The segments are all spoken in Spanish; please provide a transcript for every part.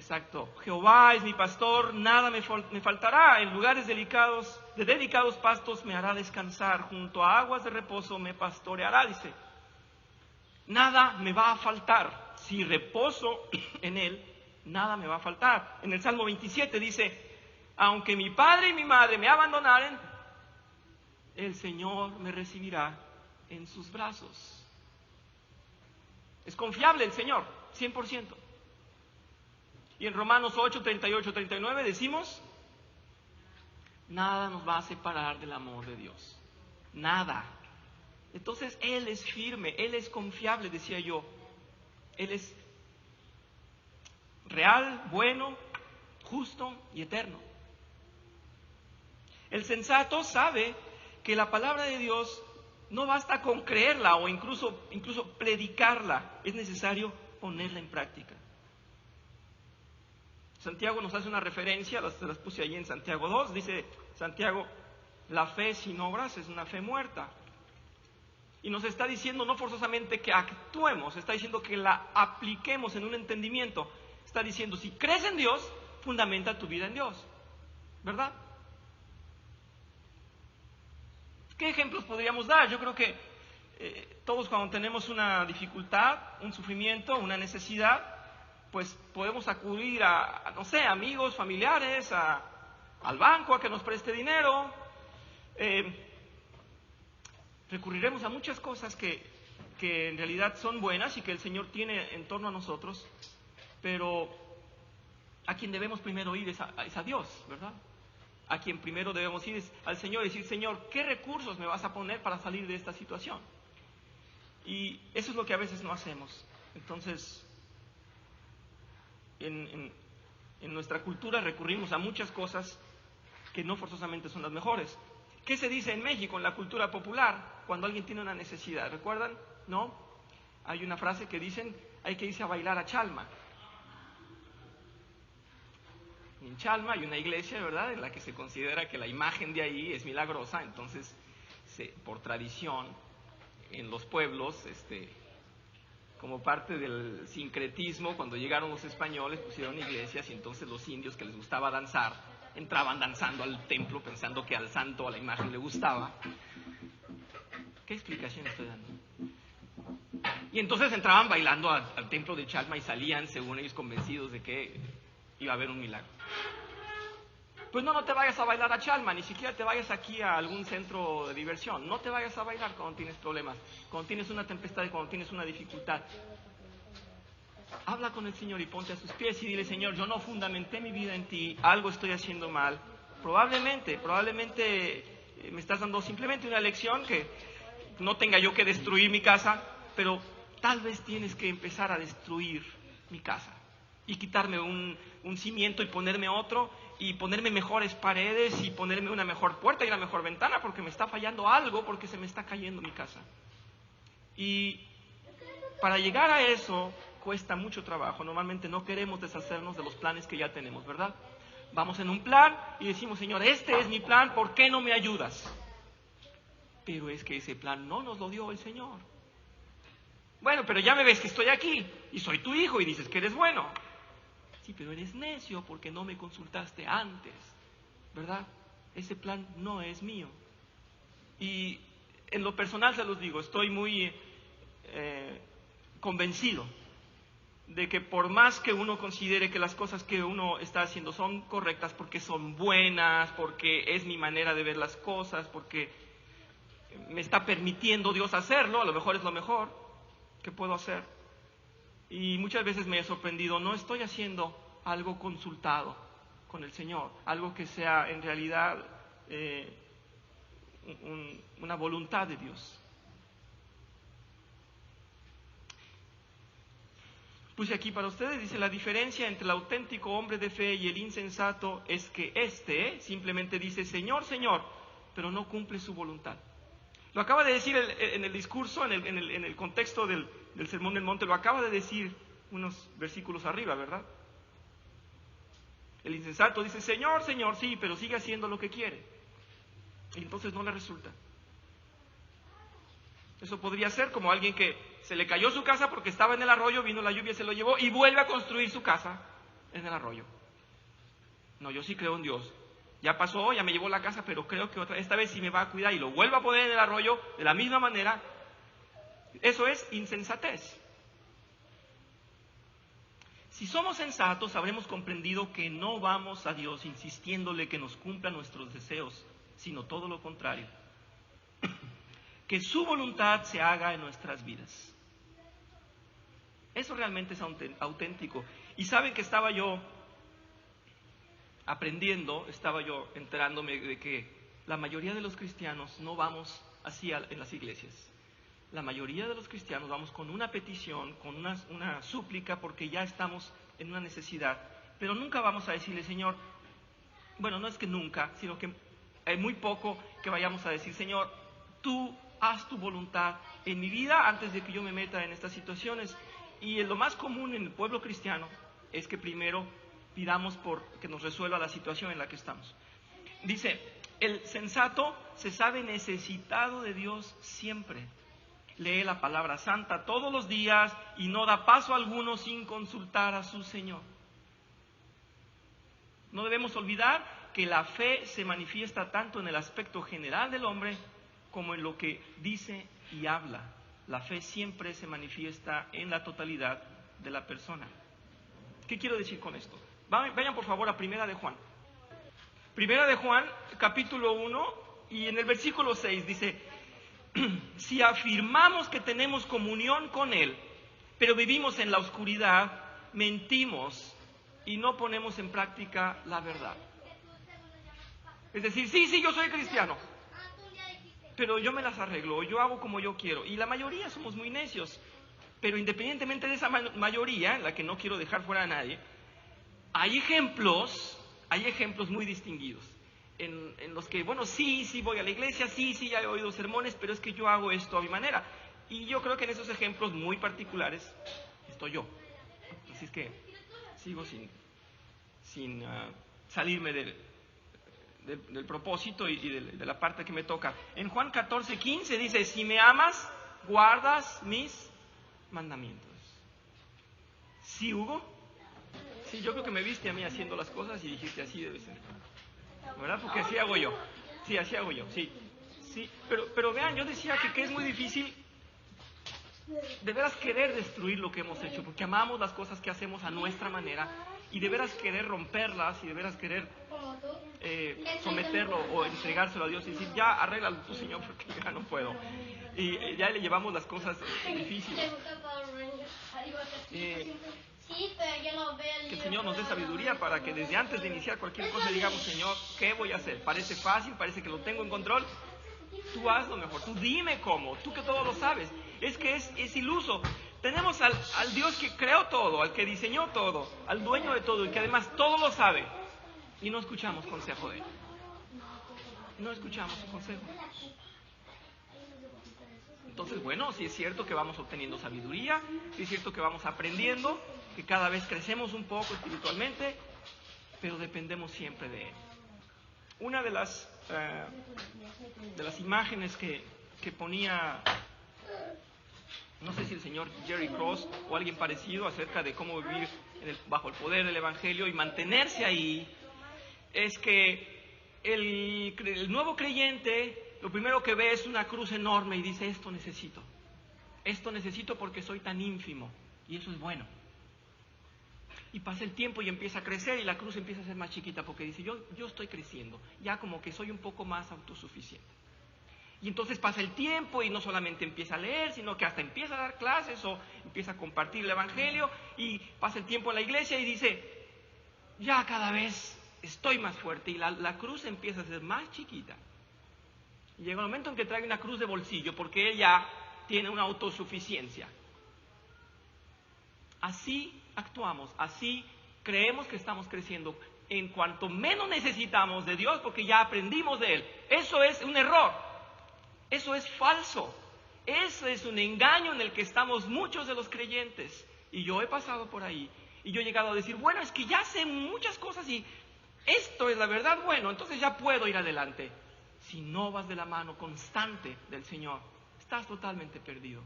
Exacto. Jehová es mi pastor, nada me faltará. En lugares de delicados pastos me hará descansar. Junto a aguas de reposo me pastoreará, dice. Nada me va a faltar. Si reposo en Él, nada me va a faltar. En el Salmo 27 dice, aunque mi padre y mi madre me abandonaren, el Señor me recibirá en sus brazos. Es confiable el Señor, 100%. Y en Romanos 8, 38, 39 decimos, nada nos va a separar del amor de Dios. Nada. Entonces Él es firme, Él es confiable, decía yo. Él es real, bueno, justo y eterno. El sensato sabe que la palabra de Dios no basta con creerla o incluso predicarla, es necesario ponerla en práctica. Santiago nos hace una referencia, se las puse allí en Santiago 2, dice Santiago, la fe sin obras es una fe muerta. Y nos está diciendo no forzosamente que actuemos, está diciendo que la apliquemos en un entendimiento. Está diciendo, si crees en Dios, fundamenta tu vida en Dios, ¿verdad? ¿Qué ejemplos podríamos dar? Yo creo que todos cuando tenemos una dificultad, un sufrimiento, una necesidad, pues podemos acudir a no sé, amigos, familiares, al banco a que nos preste dinero. Recurriremos a muchas cosas que en realidad son buenas y que el Señor tiene en torno a nosotros, pero a quien debemos primero ir es a Dios, ¿verdad? A quien primero debemos ir es al Señor y decir, Señor, ¿qué recursos me vas a poner para salir de esta situación? Y eso es lo que a veces no hacemos. Entonces, en nuestra cultura recurrimos a muchas cosas que no forzosamente son las mejores. ¿Qué se dice en México, en la cultura popular, cuando alguien tiene una necesidad? ¿Recuerdan? ¿No? Hay una frase que dicen, hay que irse a bailar a Chalma. En Chalma hay una iglesia, ¿verdad?, en la que se considera que la imagen de ahí es milagrosa, entonces, por tradición, en los pueblos, como parte del sincretismo, cuando llegaron los españoles, pusieron iglesias y entonces los indios que les gustaba danzar, entraban danzando al templo pensando que al santo, a la imagen le gustaba. ¿Qué explicación estoy dando? Y entonces entraban bailando al templo de Chalma y salían, según ellos, convencidos de que iba a haber un milagro. Pues no te vayas a bailar a Chalma, ni siquiera te vayas aquí a algún centro de diversión. No te vayas a bailar cuando tienes problemas, cuando tienes una tempestad y cuando tienes una dificultad. Habla con el Señor y ponte a sus pies y dile, Señor, yo no fundamenté mi vida en ti, algo estoy haciendo mal. Probablemente me estás dando simplemente una lección que no tenga yo que destruir mi casa, pero tal vez tienes que empezar a destruir mi casa y quitarme un cimiento y ponerme otro y ponerme mejores paredes y ponerme una mejor puerta y una mejor ventana porque me está fallando algo, porque se me está cayendo mi casa. Y para llegar a eso cuesta mucho trabajo. Normalmente no queremos deshacernos de los planes que ya tenemos, ¿verdad? Vamos en un plan y decimos, Señor, este es mi plan, ¿por qué no me ayudas? Pero es que ese plan no nos lo dio el Señor. Bueno, pero ya me ves que estoy aquí y soy tu hijo y dices que eres bueno. Sí, pero eres necio porque no me consultaste antes, ¿verdad? Ese plan no es mío. Y en lo personal se los digo, estoy muy convencido de que por más que uno considere que las cosas que uno está haciendo son correctas porque son buenas, porque es mi manera de ver las cosas, porque me está permitiendo Dios hacerlo, a lo mejor es lo mejor que puedo hacer. Y muchas veces me he sorprendido, no estoy haciendo algo consultado con el Señor, algo que sea en realidad una voluntad de Dios. Puse aquí para ustedes, dice, la diferencia entre el auténtico hombre de fe y el insensato es que simplemente dice, Señor, Señor, pero no cumple su voluntad. Lo acaba de decir en el discurso, en el contexto del Sermón del Monte, lo acaba de decir unos versículos arriba, ¿verdad? El insensato dice, Señor, Señor, sí, pero sigue haciendo lo que quiere. Y entonces no le resulta. Eso podría ser como alguien que se le cayó su casa porque estaba en el arroyo, vino la lluvia, se lo llevó y vuelve a construir su casa en el arroyo. No, yo sí creo en Dios. Ya pasó, ya me llevó a la casa, pero creo que esta vez sí me va a cuidar y lo vuelvo a poner en el arroyo de la misma manera. Eso es insensatez. Si somos sensatos, habremos comprendido que no vamos a Dios insistiéndole que nos cumpla nuestros deseos, sino todo lo contrario. Que su voluntad se haga en nuestras vidas. Eso realmente es auténtico. Y saben que estaba yo aprendiendo, estaba yo enterándome de que la mayoría de los cristianos no vamos así en las iglesias. La mayoría de los cristianos vamos con una petición, con una súplica, porque ya estamos en una necesidad. Pero nunca vamos a decirle, Señor, bueno, no es que nunca, sino que hay muy poco que vayamos a decir, Señor, tú haz tu voluntad en mi vida antes de que yo me meta en estas situaciones. Y lo más común en el pueblo cristiano es que primero pidamos por que nos resuelva la situación en la que estamos. Dice, el sensato se sabe necesitado de Dios siempre. Lee la palabra santa todos los días y no da paso alguno sin consultar a su Señor. No debemos olvidar que la fe se manifiesta tanto en el aspecto general del hombre como en lo que dice y habla. La fe siempre se manifiesta en la totalidad de la persona. ¿Qué quiero decir con esto? Vayan por favor a Primera de Juan. Primera de Juan, capítulo 1, y en el versículo 6 dice, si afirmamos que tenemos comunión con Él, pero vivimos en la oscuridad, mentimos y no ponemos en práctica la verdad. Es decir, sí, yo soy cristiano, pero yo me las arreglo, yo hago como yo quiero. Y la mayoría somos muy necios, pero independientemente de esa mayoría, en la que no quiero dejar fuera a nadie, hay ejemplos muy distinguidos. En los que, bueno, sí voy a la iglesia, sí, ya he oído sermones, pero es que yo hago esto a mi manera. Y yo creo que en esos ejemplos muy particulares estoy yo. Así es que sigo sin salirme del propósito y de la parte que me toca. En Juan 14:15 dice, si me amas, guardas mis mandamientos. ¿Sí, Hugo? Sí, yo creo que me viste a mí haciendo las cosas y dijiste, así debe ser. ¿Verdad? Porque así hago yo. Sí, así hago yo, sí. Pero vean, yo decía que es muy difícil de veras querer destruir lo que hemos hecho, porque amamos las cosas que hacemos a nuestra manera y de veras querer romperlas y de veras querer someterlo o entregárselo a Dios y decir, ya arréglalo tú, Señor, porque ya no puedo. Y ya le llevamos las cosas difíciles. Que el Señor nos dé sabiduría para que desde antes de iniciar cualquier cosa digamos, Señor, ¿qué voy a hacer? Parece fácil, parece que lo tengo en control. Tú haz lo mejor, tú dime cómo, tú que todo lo sabes. Es que es iluso. Tenemos al Dios que creó todo, al que diseñó todo, al dueño de todo y que además todo lo sabe. Y no escuchamos consejo de Él. No escuchamos su consejo. Entonces, bueno, sí es cierto que vamos obteniendo sabiduría, sí es cierto que vamos aprendiendo, que cada vez crecemos un poco espiritualmente, pero dependemos siempre de Él. Una de las imágenes que ponía, no sé si el señor Jerry Cross o alguien parecido, acerca de cómo vivir bajo el poder del Evangelio y mantenerse ahí, es que el nuevo creyente lo primero que ve es una cruz enorme y dice, esto necesito porque soy tan ínfimo, y eso es bueno. Y pasa el tiempo y empieza a crecer y la cruz empieza a ser más chiquita porque dice, yo estoy creciendo, ya como que soy un poco más autosuficiente. Y entonces pasa el tiempo y no solamente empieza a leer, sino que hasta empieza a dar clases o empieza a compartir el Evangelio, y pasa el tiempo en la iglesia y dice, ya cada vez estoy más fuerte, y la cruz empieza a ser más chiquita. Y llega el momento en que trae una cruz de bolsillo porque él ya tiene una autosuficiencia. Así actuamos, así creemos que estamos creciendo. En cuanto menos necesitamos de Dios porque ya aprendimos de Él. Eso es un error. Eso es falso. Eso es un engaño en el que estamos muchos de los creyentes. Y yo he pasado por ahí. Y yo he llegado a decir, bueno, es que ya sé muchas cosas y esto es la verdad, bueno, entonces ya puedo ir adelante. Si no vas de la mano constante del Señor, estás totalmente perdido.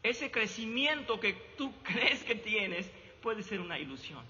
Ese crecimiento que tú crees que tienes puede ser una ilusión.